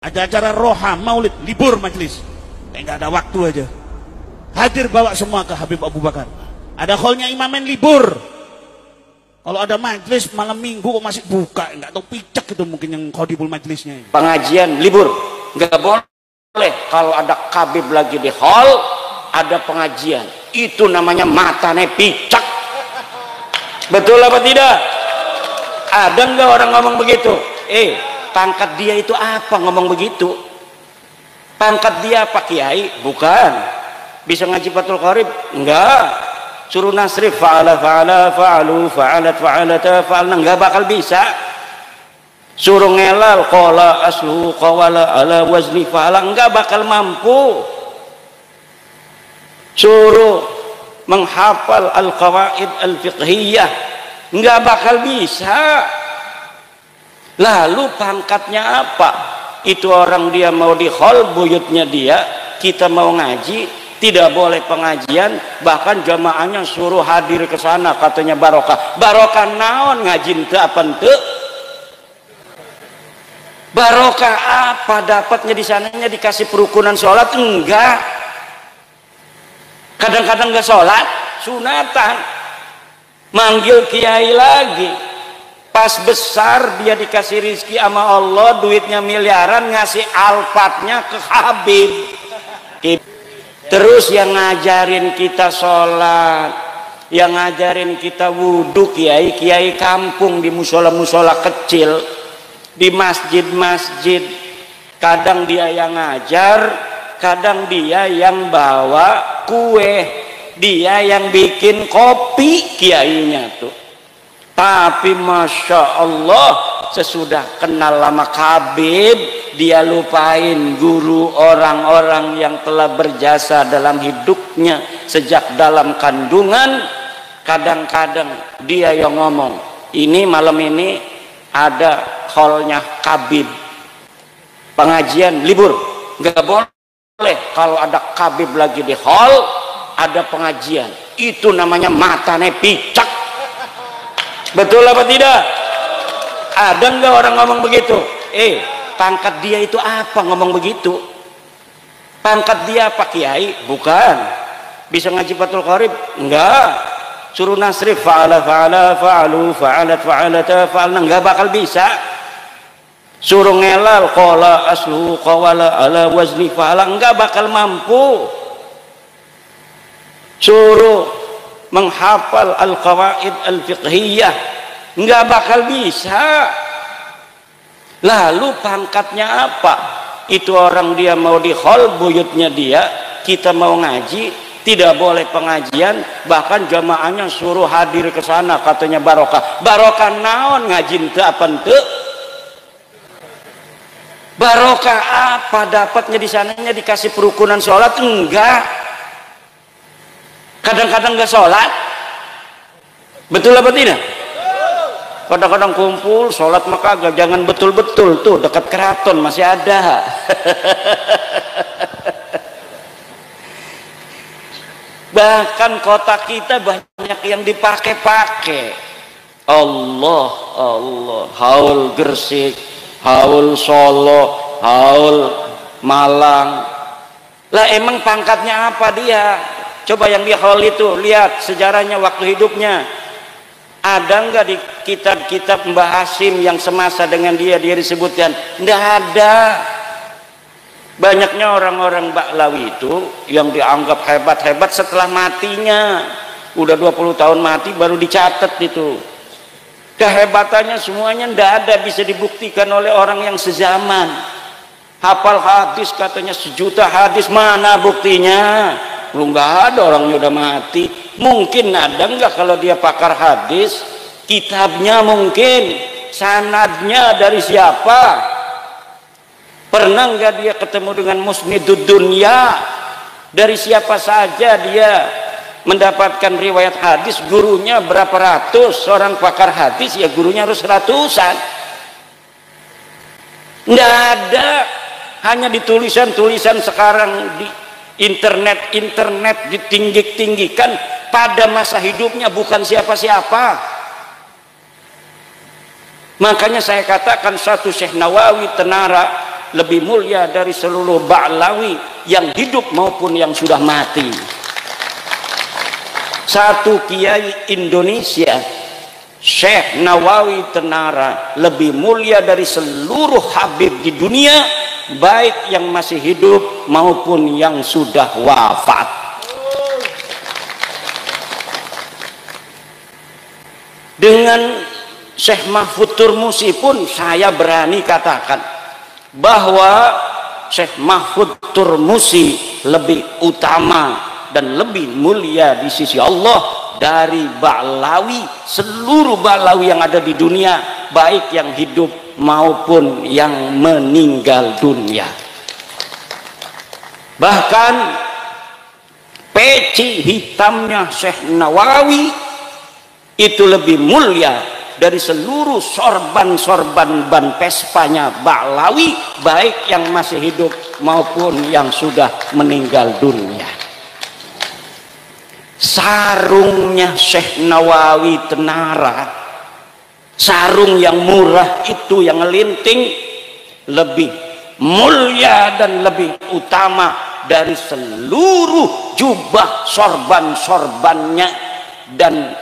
Ada acara roha, maulid, libur majelis. Nggak ada waktu aja. Hadir bawa semua ke Habib Abu Bakar. Ada hallnya imamen libur. Kalau ada majelis malam minggu kok masih buka, nggak tahu picak itu mungkin yang khodibul majelisnya. Pengajian libur, nggak boleh. Kalau ada kabib lagi di hall, ada pengajian. Itu namanya matane picak. Betul apa tidak? Ada nggak orang ngomong begitu? Pangkat dia itu apa ngomong begitu? Pangkat dia apa kiai? Bukan. Bisa ngaji Fathul Qorib? Enggak. Suruh nasrif fa'ala fa'ala fa'alu fa'alat fa'alata fa'alna, enggak bakal bisa. Suruh ngelal qala aslu qawala ala wazni fa'ala, enggak bakal mampu. Suruh menghafal al-qawaid al-fiqhiyah, enggak bakal bisa. Lalu pangkatnya apa? Itu orang dia mau di hall buyutnya dia, kita mau ngaji, tidak boleh pengajian, bahkan jamaahnya suruh hadir ke sana, katanya barokah. Barokah naon ngajin teu apa teu? Barokah apa dapatnya di sananya? Dikasih perukunan sholat? Enggak. Kadang-kadang enggak sholat, sunatan. Manggil kiai lagi. Pas besar dia dikasih rizki sama Allah, duitnya miliaran, ngasih alfatnya ke Habib. Terus yang ngajarin kita sholat, yang ngajarin kita wudhu, kiai kampung di musola-musola kecil, di masjid-masjid. Kadang dia yang ngajar, kadang dia yang bawa kue, dia yang bikin kopi kiainya tuh. Tapi Masya Allah, sesudah kenal lama Habib, dia lupain guru orang-orang yang telah berjasa dalam hidupnya sejak dalam kandungan. Kadang-kadang dia yang ngomong, ini malam ini ada hallnya Habib, pengajian libur, nggak boleh. Kalau ada Habib lagi di hall, ada pengajian, itu namanya matane picak. Betul apa tidak? Ada nggak orang ngomong begitu? Pangkat dia itu apa ngomong begitu? Pangkat dia apa kiai? Bukan. Bisa ngaji Fathul Qorib? Enggak. Suruh nasrif fa'ala fa'ala fa'alu fa'alat fa'alata fa'alna, enggak bakal bisa. Suruh ngelal qala aslu qawala ala wazni fa'ala, enggak bakal mampu. Suruh menghafal al-qawaid al-fiqhiyah, enggak bakal bisa. Lalu pangkatnya apa? Itu orang dia mau di hall buyutnya dia, kita mau ngaji, tidak boleh pengajian, bahkan jamaahnya suruh hadir ke sana, katanya barokah. Barokah naon ngajin teu apa teu? Barokah apa dapatnya di sananya? Dikasih perukunan sholat? Enggak. Kadang-kadang nggak sholat, betul apa tidak? Kadang-kadang kumpul sholat maka agak, jangan betul-betul tuh dekat keraton masih ada. Bahkan kota kita banyak yang dipakai-pakai. Allah, haul Gresik, haul Solo, haul Malang. Lah emang pangkatnya apa dia? Coba yang di hall itu lihat sejarahnya waktu hidupnya. Ada nggak di kitab-kitab Mbah Hasim yang semasa dengan dia disebutkan? Nggak ada. Banyaknya orang-orang Baklawi itu yang dianggap hebat-hebat setelah matinya. Udah 20 tahun mati baru dicatat itu. Kehebatannya semuanya nggak ada bisa dibuktikan oleh orang yang sezaman. Hafal hadis katanya 1 juta hadis, mana buktinya? Lu nggak ada, orangnya udah mati. Mungkin ada nggak kalau dia pakar hadis? Kitabnya mungkin, sanadnya dari siapa? Pernah nggak dia ketemu dengan musnidud dunya? Dari siapa saja dia mendapatkan riwayat hadis? Gurunya berapa ratus? Seorang pakar hadis ya gurunya harus ratusan. Nggak ada, hanya di tulisan-tulisan sekarang di internet ditinggi-tinggikan. Pada masa hidupnya bukan siapa-siapa. Makanya saya katakan satu Syekh Nawawi Tenara lebih mulia dari seluruh Ba'lawi yang hidup maupun yang sudah mati. Satu kiai Indonesia, Syekh Nawawi Tenara, lebih mulia dari seluruh habib di dunia, baik yang masih hidup maupun yang sudah wafat. Dengan Syekh Mahfud Turmusi pun saya berani katakan bahwa Syekh Mahfud Turmusi lebih utama dan lebih mulia di sisi Allah dari Ba'lawi, seluruh Ba'lawi yang ada di dunia, baik yang hidup maupun yang meninggal dunia. Bahkan peci hitamnya Syekh Nawawi itu lebih mulia dari seluruh sorban-sorban ban Vespanya Ba'lawi, baik yang masih hidup maupun yang sudah meninggal dunia. Sarungnya Syekh Nawawi Tenara, sarung yang murah itu, yang linting, lebih mulia dan lebih utama dari seluruh jubah sorban-sorbannya dan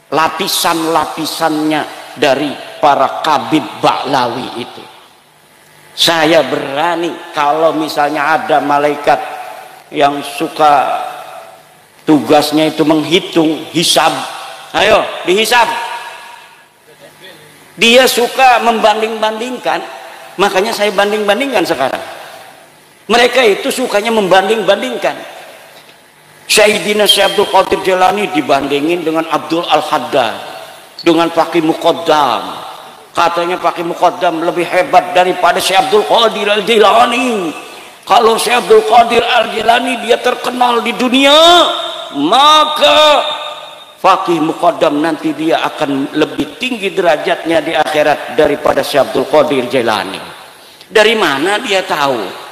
lapisan-lapisannya dari para kabid Ba'lawi itu. Saya berani kalau misalnya ada malaikat yang suka tugasnya itu menghitung, hisab, ayo dihisab, dia suka membanding-bandingkan, makanya saya banding-bandingkan sekarang. Mereka itu sukanya membanding-bandingkan. Sayyidina Syekh Abdul Qadir Jailani dibandingin dengan Abdul Al-Haddad, dengan Faqih Muqaddam. Katanya Faqih Muqaddam lebih hebat daripada Syekh Abdul Qadir Al-Jailani. Kalau Syekh Abdul Qadir Al-Jailani dia terkenal di dunia, maka Faqih Muqaddam nanti dia akan lebih tinggi derajatnya di akhirat daripada Syekh Abdul Qadir Jailani. Dari mana dia tahu?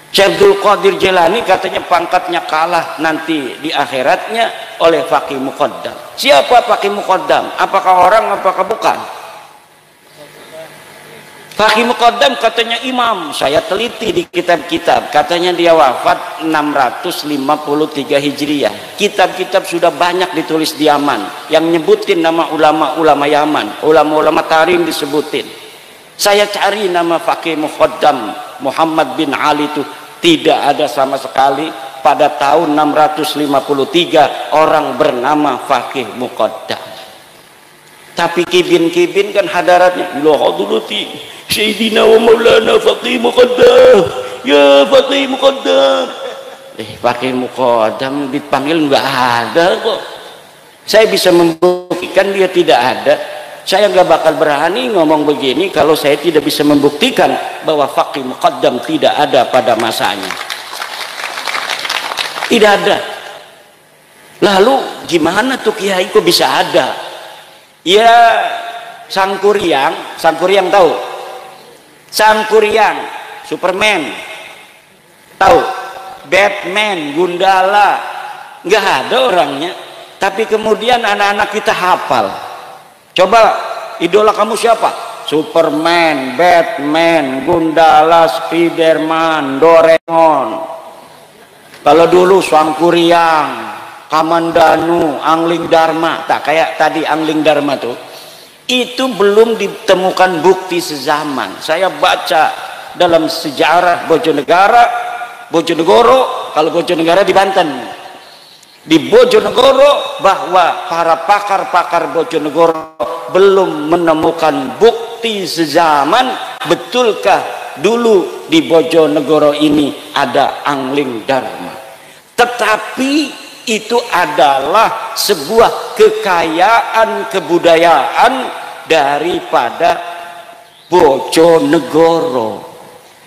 Syekh Abdul Qadir Jailani katanya pangkatnya kalah nanti di akhiratnya oleh Faqih Muqaddam. Siapa Faqih Muqaddam? Apakah orang, apakah bukan? Faqih Muqaddam katanya imam. Saya teliti di kitab-kitab, katanya dia wafat 653 Hijriah. Kitab-kitab sudah banyak ditulis di Yaman yang nyebutin nama ulama-ulama Yaman, ulama-ulama Tarim disebutin. Saya cari nama Faqih Muqaddam Muhammad bin Ali itu tidak ada sama sekali. Pada tahun 653 orang bernama Faqih Muqaddam. Tapi kibin-kibin kan hadaratnya la hadrati Sayyidina wa Maulana Faqih Muqaddam, ya Faqih Muqaddam. Faqih Muqaddam dipanggil nggak ada kok. Saya bisa membuktikan dia tidak ada. Saya nggak bakal berani ngomong begini kalau saya tidak bisa membuktikan bahwa Faqih Muqaddam tidak ada pada masanya. Tidak ada. Lalu gimana tuh kiai kok bisa ada? Ya Sangkuriang tahu? Sangkuriang, Superman, tahu? Batman, Gundala, nggak ada orangnya. Tapi kemudian anak-anak kita hafal. Coba idola kamu siapa? Superman, Batman, Gundala, Spiderman, Doraemon. Kalau dulu Sangkuriang, Kamandanu, Angling Dharma, tak kayak tadi Angling Dharma tuh, itu belum ditemukan bukti sezaman. Saya baca dalam sejarah Bojonegoro, kalau Bojonegoro di Banten, di Bojonegoro, bahwa para pakar-pakar Bojonegoro belum menemukan bukti sezaman betulkah dulu di Bojonegoro ini ada Angling Dharma. Tetapi itu adalah sebuah kekayaan kebudayaan daripada Bojonegoro.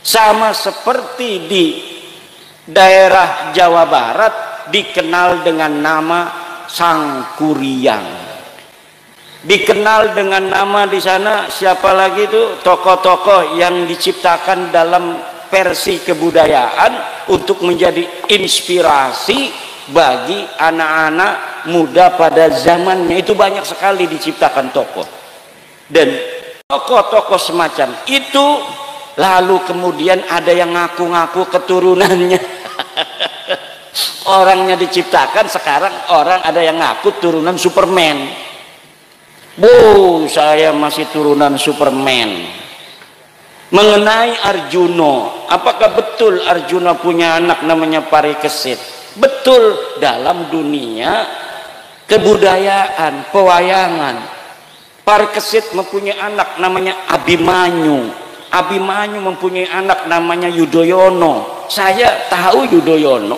Sama seperti di daerah Jawa Barat dikenal dengan nama Sangkuriang. Dikenal dengan nama di sana siapa lagi itu tokoh-tokoh yang diciptakan dalam versi kebudayaan untuk menjadi inspirasi bagi anak-anak muda pada zamannya. Itu banyak sekali diciptakan tokoh, dan tokoh-tokoh semacam itu lalu kemudian ada yang ngaku-ngaku keturunannya. Orangnya diciptakan, sekarang orang ada yang ngaku turunan Superman. Saya masih turunan Superman. Mengenai Arjuna, apakah betul Arjuna punya anak namanya Parikesit? Betul, dalam dunia kebudayaan, pewayangan, Parikesit mempunyai anak namanya Abimanyu. Abimanyu mempunyai anak namanya Yudhoyono. Saya tahu Yudhoyono,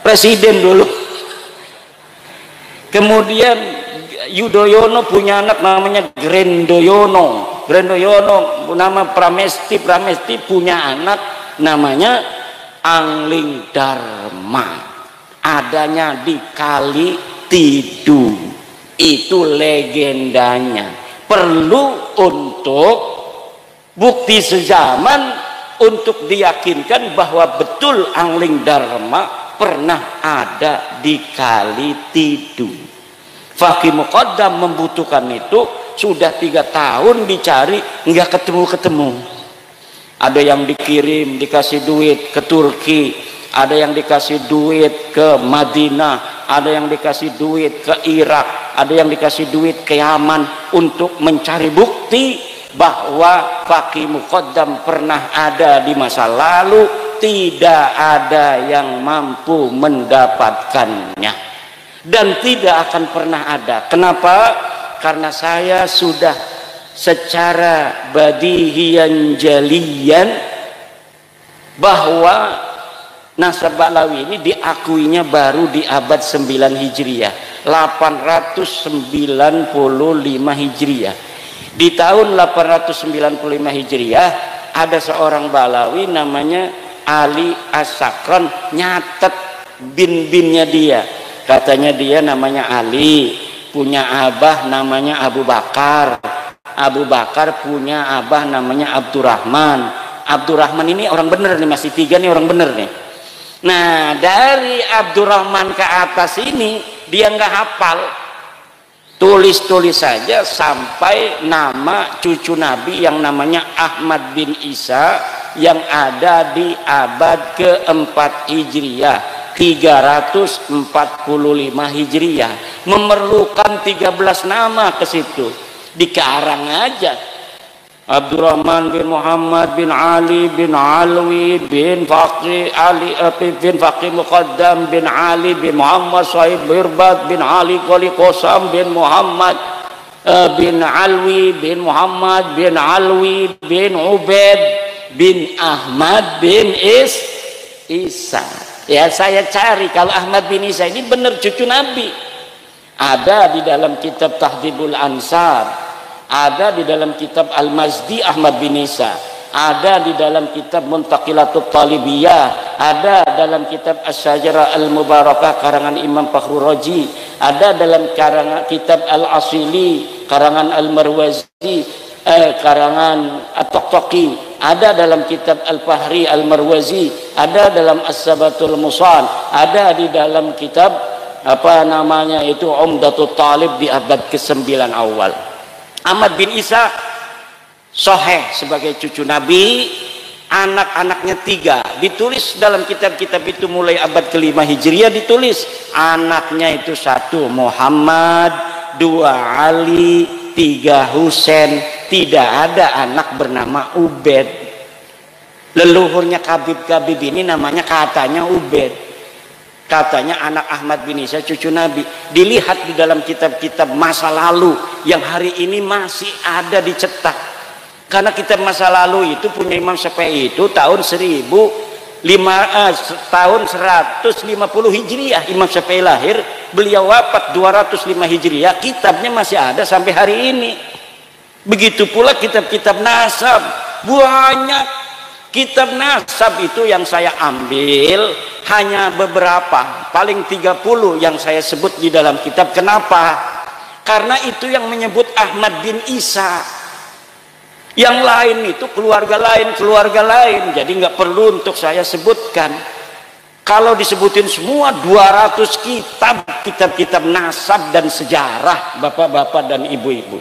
presiden dulu. Kemudian Yudhoyono punya anak namanya Grendoyono. Grendoyono nama Pramesti. Pramesti punya anak namanya Angling Dharma. Adanya di Kali Tidu. Itu legendanya. Perlu untuk bukti sezaman untuk diyakinkan bahwa betul Angling Dharma pernah ada di Kali Tidu. Fakih Muqaddam membutuhkan itu, sudah 3 tahun dicari, nggak ketemu-ketemu. Ada yang dikirim, dikasih duit ke Turki, ada yang dikasih duit ke Madinah, ada yang dikasih duit ke Irak, ada yang dikasih duit ke Yaman untuk mencari bukti bahwa Fakih Muqaddam pernah ada di masa lalu. Tidak ada yang mampu mendapatkannya dan tidak akan pernah ada. Kenapa? Karena saya sudah secara badihiyan jalian bahwa nasab Ba'lawi ini diakuinya baru di abad 9 Hijriah, 895 Hijriah. Di tahun 895 Hijriah ada seorang Ba'lawi namanya Ali As-Sakran, nyatet bin-binnya dia. Katanya dia namanya Ali, punya abah namanya Abu Bakar. Abu Bakar punya abah namanya Abdurrahman. Abdurrahman ini orang bener nih, masih 3 nih orang bener nih. Nah, dari Abdurrahman ke atas ini dia nggak hafal. Tulis-tulis saja sampai nama cucu Nabi yang namanya Ahmad bin Isa yang ada di abad keempat Hijriah, 345 Hijriah. Memerlukan 13 nama ke situ. Dikarang aja. Abdurrahman bin Muhammad bin Ali bin Alwi bin Faqih Ali bin Faqih Muqaddam bin Ali bin Muhammad Sahib Birbad bin Ali Qali Qosam bin Muhammad bin Alwi bin Muhammad bin Alwi bin Ubaid bin Ahmad bin Isa. Ya, saya cari kalau Ahmad bin Isa ini benar cucu Nabi. Ada di dalam kitab Tahdhibul Ansar, ada di dalam kitab Al-Mazdi Ahmad bin Isa, ada di dalam kitab Muntaqilatut Talibiyah, ada dalam kitab Asy-Syajarah Al-Mubarakah karangan Imam Fakhrur Razi, ada dalam karangan kitab Al-Asili karangan Al-Marwazi, karangan At-Taqtaqi, ada dalam kitab Al-Fahri Al-Marwazi, ada dalam As-Sabatul Musal, ada di dalam kitab itu Umdatut Talib di abad ke-9 awal. Ahmad bin Isa sahih sebagai cucu Nabi, anak-anaknya 3. Ditulis dalam kitab-kitab itu mulai abad ke-5 Hijriah, ditulis anaknya itu 1 Muhammad, 2 Ali, 3 Husain. Tidak ada anak bernama Ubaid. Leluhurnya Kabib ini namanya katanya Ubaid. Katanya anak Ahmad bin Isa cucu Nabi. Dilihat di dalam kitab-kitab masa lalu yang hari ini masih ada dicetak. Karena kitab masa lalu itu punya Imam Syafi'i itu tahun 150 Hijriah Imam Syafi'i lahir, beliau wafat 205 Hijriah. Kitabnya masih ada sampai hari ini. Begitu pula kitab-kitab nasab, banyak. Kitab nasab itu yang saya ambil hanya beberapa, paling 30 yang saya sebut di dalam kitab. Kenapa? Karena itu yang menyebut Ahmad bin Isa. Yang lain itu keluarga lain, jadi nggak perlu untuk saya sebutkan. Kalau disebutin semua 200 kitab nasab dan sejarah bapak-bapak dan ibu-ibu.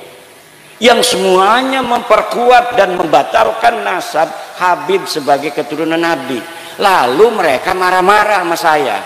yang semuanya memperkuat dan membatalkan nasab Habib sebagai keturunan Nabi. Lalu mereka marah-marah sama saya.